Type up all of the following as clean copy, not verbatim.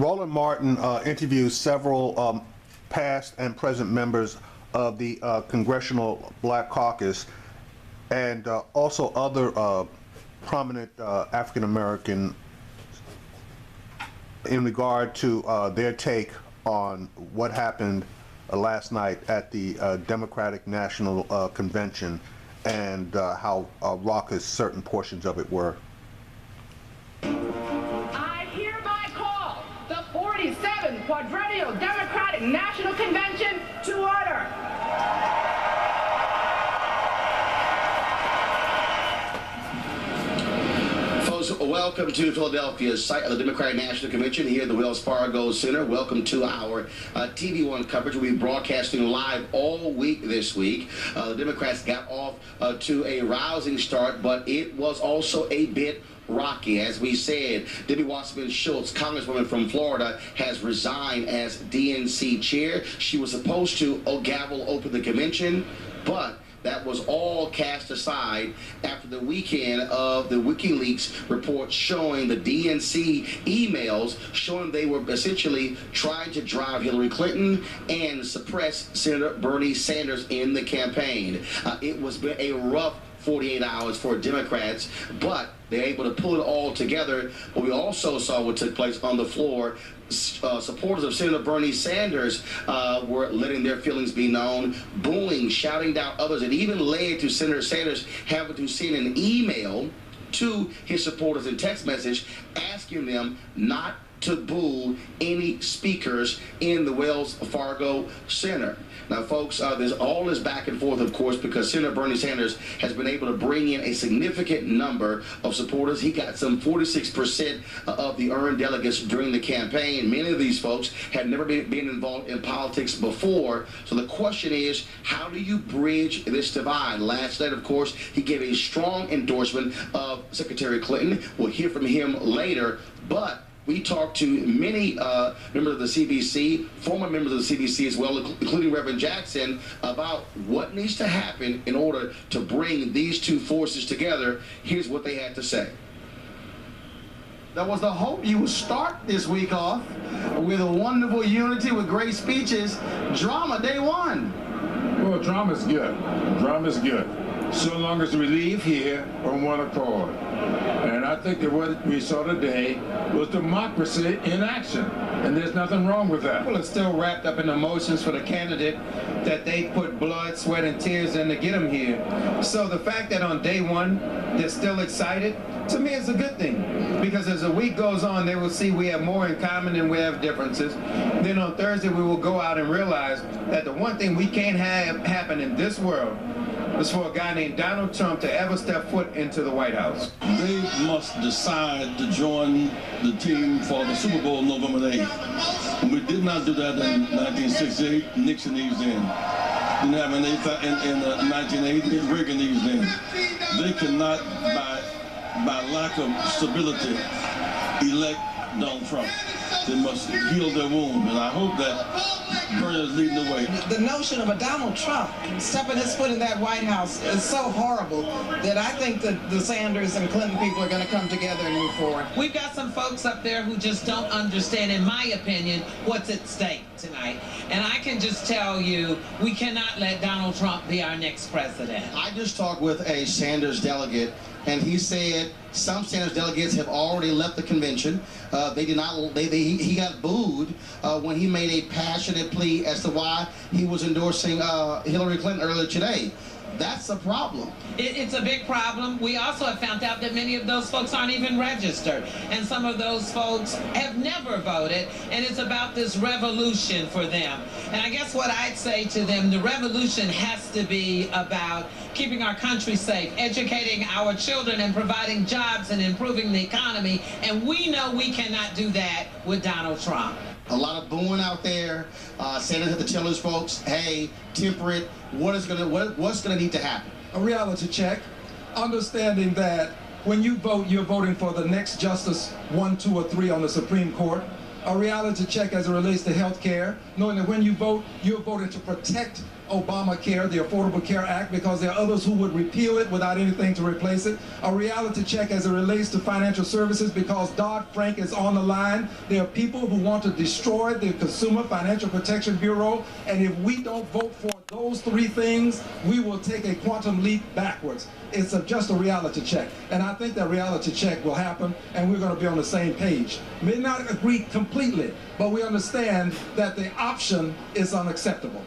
Roland Martin interviewed several past and present members of the Congressional Black Caucus and also other prominent African American in regard to their take on what happened last night at the Democratic National Convention and how raucous certain portions of it were. I hereby call the 47th Quadrennial Democratic National Convention to order. Welcome to Philadelphia, site of the Democratic National Convention here at the Wells Fargo Center. Welcome to our TV One coverage. We'll be broadcasting live all week this week. The Democrats got off to a rousing start, but it was also a bit rocky. As we said, Debbie Wasserman Schultz, Congresswoman from Florida, has resigned as DNC chair. She was supposed to gavel open the convention, but that was all cast aside after the weekend of the WikiLeaks report showing the DNC emails showing they were essentially trying to drive Hillary Clinton and suppress Senator Bernie Sanders in the campaign. It was a rough 48 hours for Democrats, but they're able to pull it all together. But we also saw what took place on the floor. Supporters of Senator Bernie Sanders were letting their feelings be known, booing, shouting down others. It even led to Senator Sanders having to send an email to his supporters in text message asking them not to boo any speakers in the Wells Fargo Center. Now, folks, there's all this back and forth, of course, because Senator Bernie Sanders has been able to bring in a significant number of supporters. He got some 46% of the earned delegates during the campaign. Many of these folks had never been involved in politics before. So the question is, how do you bridge this divide? Last night, of course, he gave a strong endorsement of Secretary Clinton. We'll hear from him later, but we talked to many members of the CBC, former members of the CBC as well, including Reverend Jackson, about what needs to happen in order to bring these two forces together. Here's what they had to say. That was the hope. You would start this week off with a wonderful unity with great speeches. Drama day one. Well, drama's good. Drama's good. So long as we leave here on one accord. And I think that what we saw today was democracy in action. And there's nothing wrong with that. People are still wrapped up in emotions for the candidate that they put blood, sweat, and tears in to get them here. So the fact that on day one, they're still excited, to me it's a good thing. Because as the week goes on, they will see we have more in common than we have differences. Then on Thursday, we will go out and realize that the one thing we can't have happen in this world is for a guy named Donald Trump to ever step foot into the White House. They must decide to join the team for the Super Bowl November 8th. When we did not do that in 1968, Nixon eased in. Didn't have an 1980, Reagan eased in. They cannot, by lack of stability, elect Donald Trump. They must heal their wound, and I hope that Bernie is leading the way. The notion of a Donald Trump stepping his foot in that White House is so horrible that I think that the Sanders and Clinton people are going to come together and move forward. We've got some folks up there who just don't understand, in my opinion, what's at stake tonight. And I can just tell you, we cannot let Donald Trump be our next president. I just talked with a Sanders delegate, and he said some Sanders delegates have already left the convention. They did not. He got booed when he made a passionate plea as to why he was endorsing Hillary Clinton earlier today. That's a problem. It's a big problem. We also have found out that many of those folks aren't even registered. And some of those folks have never voted. And it's about this revolution for them. And I guess what I'd say to them, the revolution has to be about keeping our country safe, educating our children, and providing jobs and improving the economy. And we know we cannot do that with Donald Trump. A lot of booing out there. Sanders had to tell his folks, hey, temper it. What's gonna need to happen? A reality check, understanding that when you vote, you're voting for the next justice 1, 2, or 3 on the Supreme Court. A reality check as it relates to health care, knowing that when you vote, you're voting to protect Obamacare, the Affordable Care Act, because there are others who would repeal it without anything to replace it. A reality check as it relates to financial services, because Dodd-Frank is on the line. There are people who want to destroy the Consumer Financial Protection Bureau, and if we don't vote for those three things, we will take a quantum leap backwards. It's just a reality check, and I think that reality check will happen, and we're going to be on the same page. May not agree completely, but we understand that the option is unacceptable.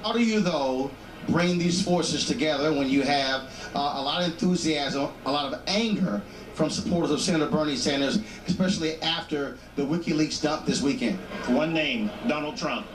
How do you, though, bring these forces together when you have a lot of enthusiasm, a lot of anger from supporters of Senator Bernie Sanders, especially after the WikiLeaks dump this weekend? One name, Donald Trump.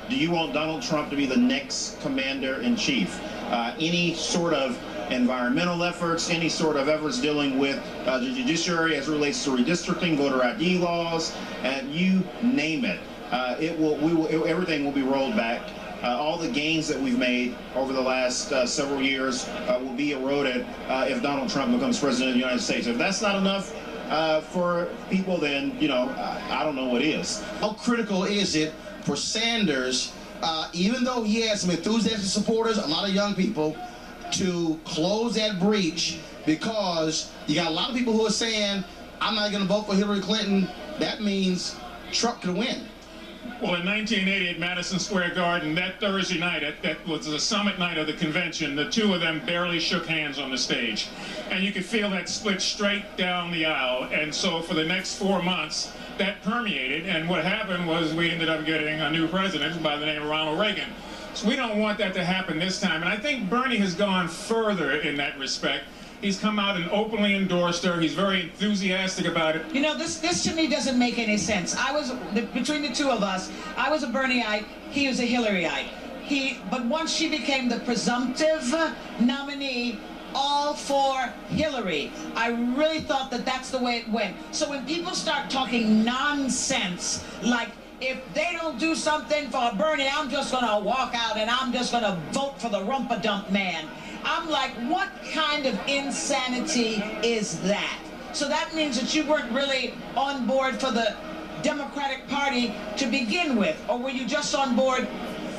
Do you want Donald Trump to be the next commander-in-chief? Any sort of environmental efforts, any sort of efforts dealing with the judiciary as it relates to redistricting, voter ID laws, and you name it. Everything will be rolled back. All the gains that we've made over the last several years will be eroded if Donald Trump becomes president of the United States. If that's not enough for people, then, you know, I don't know what is. How critical is it for Sanders, even though he has some enthusiastic supporters, a lot of young people, to close that breach, because you got a lot of people who are saying, I'm not going to vote for Hillary Clinton. That means Trump could win. Well, in 1980 at Madison Square Garden, that Thursday night, that was the summit night of the convention, the two of them barely shook hands on the stage. And you could feel that split straight down the aisle. And so for the next 4 months, that permeated. And what happened was we ended up getting a new president by the name of Ronald Reagan. So we don't want that to happen this time. And I think Bernie has gone further in that respect. He's come out and openly endorsed her. He's very enthusiastic about it. You know, this to me doesn't make any sense. Between the two of us, I was a Bernieite, he was a Hillaryite. But once she became the presumptive nominee, all for Hillary, I really thought that that's the way it went. So when people start talking nonsense, like, if they don't do something for Bernie, I'm just going to walk out and I'm just going to vote for the rumpa-dump man. I'm like, what kind of insanity is that? So that means that you weren't really on board for the Democratic Party to begin with, or were you just on board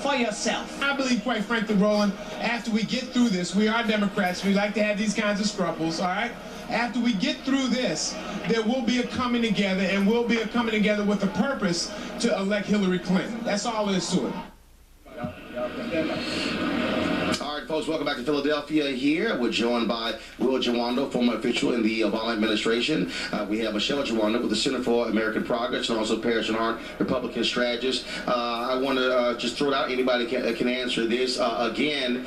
for yourself? I believe, quite frankly, Roland, after we get through this, we are Democrats. We like to have these kinds of scruples, all right? After we get through this, there will be a coming together, and we'll be a coming together with a purpose to elect Hillary Clinton. That's all there is to it. All right, folks, welcome back to Philadelphia here. We're joined by Will Jawando, former official in the Obama administration. We have Michelle Jawando with the Center for American Progress, and also Parrish and Hart, Republican strategist. I want to just throw it out. Anybody can answer this. Again,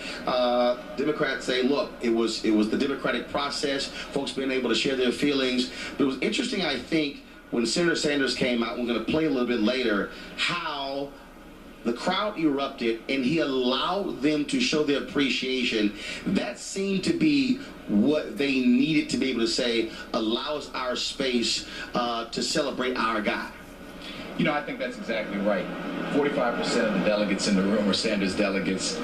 Democrats say, look, it was the democratic process, folks being able to share their feelings. But it was interesting, I think, when Senator Sanders came out, we're going to play a little bit later, how the crowd erupted and he allowed them to show their appreciation. That seemed to be what they needed to be able to say, allows our space to celebrate our guy. You know, I think that's exactly right. 45% of the delegates in the room are Sanders delegates.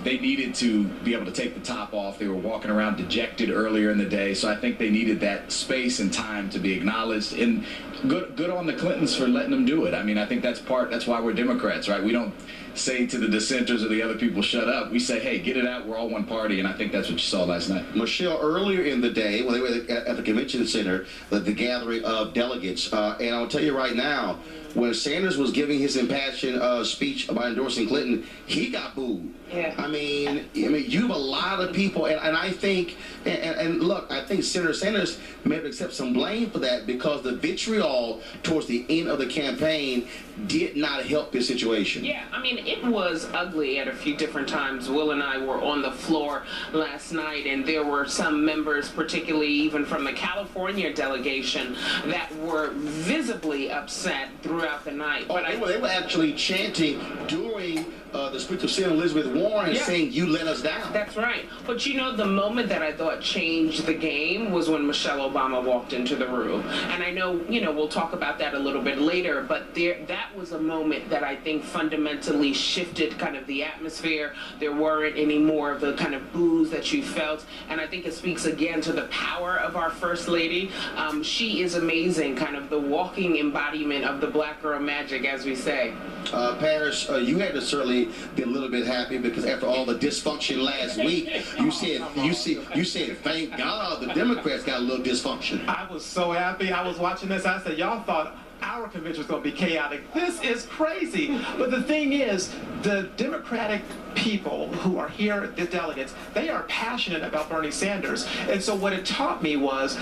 They needed to be able to take the top off. They were walking around dejected earlier in the day, so I think they needed that space and time to be acknowledged. And good on the Clintons for letting them do it. I mean, I think that's why we're Democrats, right? We don't say to the dissenters or the other people, shut up. We say, hey, get it out. We're all one party, and I think that's what you saw last night. Michelle, earlier in the day, when they were at the convention center, the gathering of delegates, and I'll tell you right now, when Sanders was giving his impassioned speech about endorsing Clinton, he got booed. Yeah. I mean, you have a lot of people, and I think, and look, I think Senator Sanders may have to accept some blame for that, because the vitriol towards the end of the campaign did not help his situation. Yeah, I mean, it was ugly at a few different times. Will and I were on the floor last night, and there were some members, particularly even from the California delegation, that were visibly upset throughout the night. But they were actually chanting during the speech of Senator Elizabeth Warren, saying, you let us down. That's right. But you know, the moment that I thought changed the game was when Michelle Obama walked into the room. And I know, you know, we'll talk about that a little bit later, but that was a moment that I think fundamentally shifted kind of the atmosphere. There weren't any more of the kind of boos that you felt. And I think it speaks again to the power of our First Lady. She is amazing, kind of the walking embodiment of the black girl magic, as we say. Parrish, you had to certainly be a little bit happy because after all the dysfunction last week, you said, thank God the Democrats got a little dysfunction. I was so happy. I was watching this. I said, y'all thought our convention was going to be chaotic. This is crazy. But the thing is, the Democratic people who are here, the delegates, they are passionate about Bernie Sanders. And so what it taught me was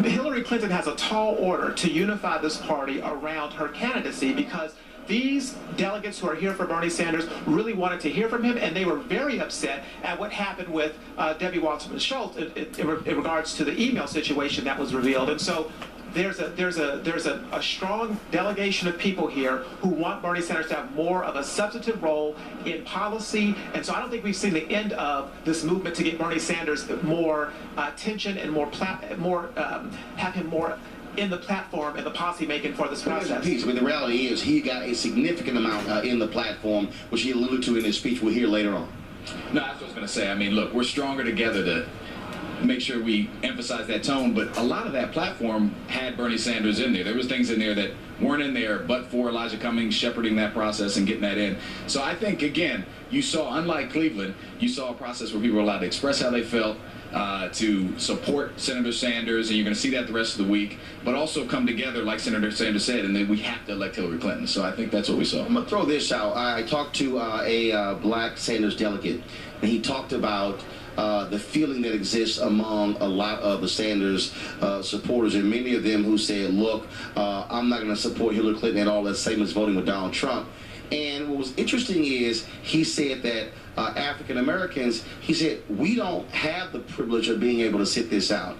Hillary Clinton has a tall order to unify this party around her candidacy, because these delegates who are here for Bernie Sanders really wanted to hear from him, and they were very upset at what happened with Debbie Wasserman Schultz in regards to the email situation that was revealed. And so there's a strong delegation of people here who want Bernie Sanders to have more of a substantive role in policy. And so I don't think we've seen the end of this movement to get Bernie Sanders more attention and have him more in the platform and the policy making for this process. Piece. I mean, the reality is he got a significant amount in the platform, which he alluded to in his speech. We'll hear later on. No, that's what I was going to say. I mean, look, we're stronger together to make sure we emphasize that tone, but a lot of that platform had Bernie Sanders in there. There was things in there that weren't in there but for Elijah Cummings shepherding that process and getting that in. So I think, again, you saw, unlike Cleveland, you saw a process where people were allowed to express how they felt, to support Senator Sanders, and you're going to see that the rest of the week, but also come together, like Senator Sanders said, and then we have to elect Hillary Clinton. So I think that's what we saw. I'm going to throw this out. I talked to a black Sanders delegate, and he talked about the feeling that exists among a lot of the Sanders supporters, and many of them who said, look, I'm not going to support Hillary Clinton at all. That's the same as voting with Donald Trump. And what was interesting is he said that African Americans, he said, we don't have the privilege of being able to sit this out.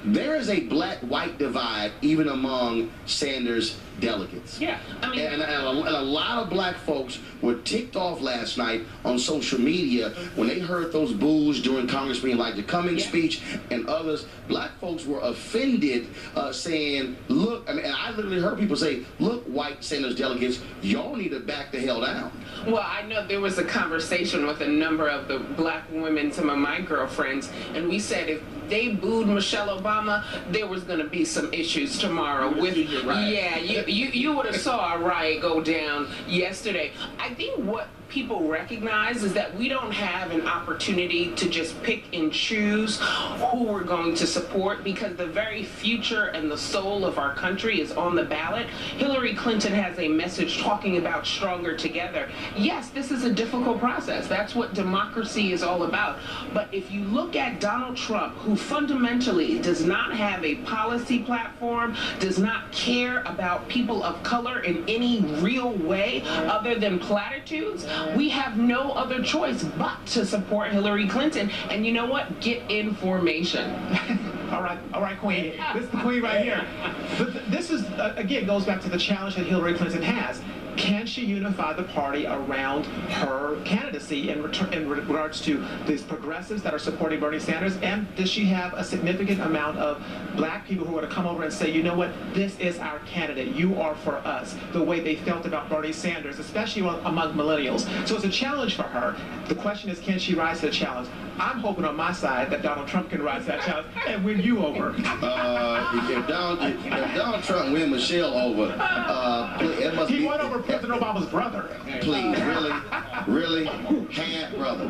There is a black-white divide even among Sanders delegates. Yeah, I mean, and a lot of black folks were ticked off last night on social media when they heard those boos during Congressman Elijah Cummings' speech and others. Black folks were offended, saying, look, I mean, and I literally heard people say, look, white Sanders delegates, y'all need to back the hell down. well, I know there was a conversation with a number of the black women, some of my girlfriends, and we said if they booed Michelle Obama, there was going to be some issues tomorrow. With yeah, you would have saw a riot go down yesterday. I think what people recognize is that we don't have an opportunity to just pick and choose who we're going to support, because the very future and the soul of our country is on the ballot. Hillary Clinton has a message talking about stronger together. Yes, this is a difficult process. That's what democracy is all about. But if you look at Donald Trump, who fundamentally does not have a policy platform, does not care about people of color in any real way other than platitudes, we have no other choice but to support Hillary Clinton. And you know what? Get information. All right, Queen. This is the Queen right here. But this is, again, goes back to the challenge that Hillary Clinton has. Can she unify the party around her candidacy in regards to these progressives that are supporting Bernie Sanders? And does she have a significant amount of black people who are going to come over and say, you know what, this is our candidate, you are for us, the way they felt about Bernie Sanders, especially among millennials. So it's a challenge for her. The question is, can she rise to the challenge? I'm hoping on my side that Donald Trump can rise to that challenge and win you over. If Donald Trump win Michelle over, it must he won over President Obama's brother. Please, really? Half brother.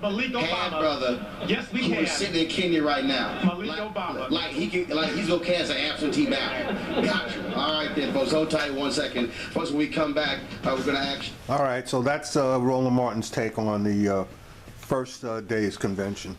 Malik Obama. Half brother. Yes, we who can. is sitting in Kenya right now. Malik Obama. Like he's gonna cast an absentee ballot. Gotcha. All right then, folks. Hold tight 1 second. Folks, when we come back, we're gonna ask. All right, so that's Roland Martin's take on the first day's convention.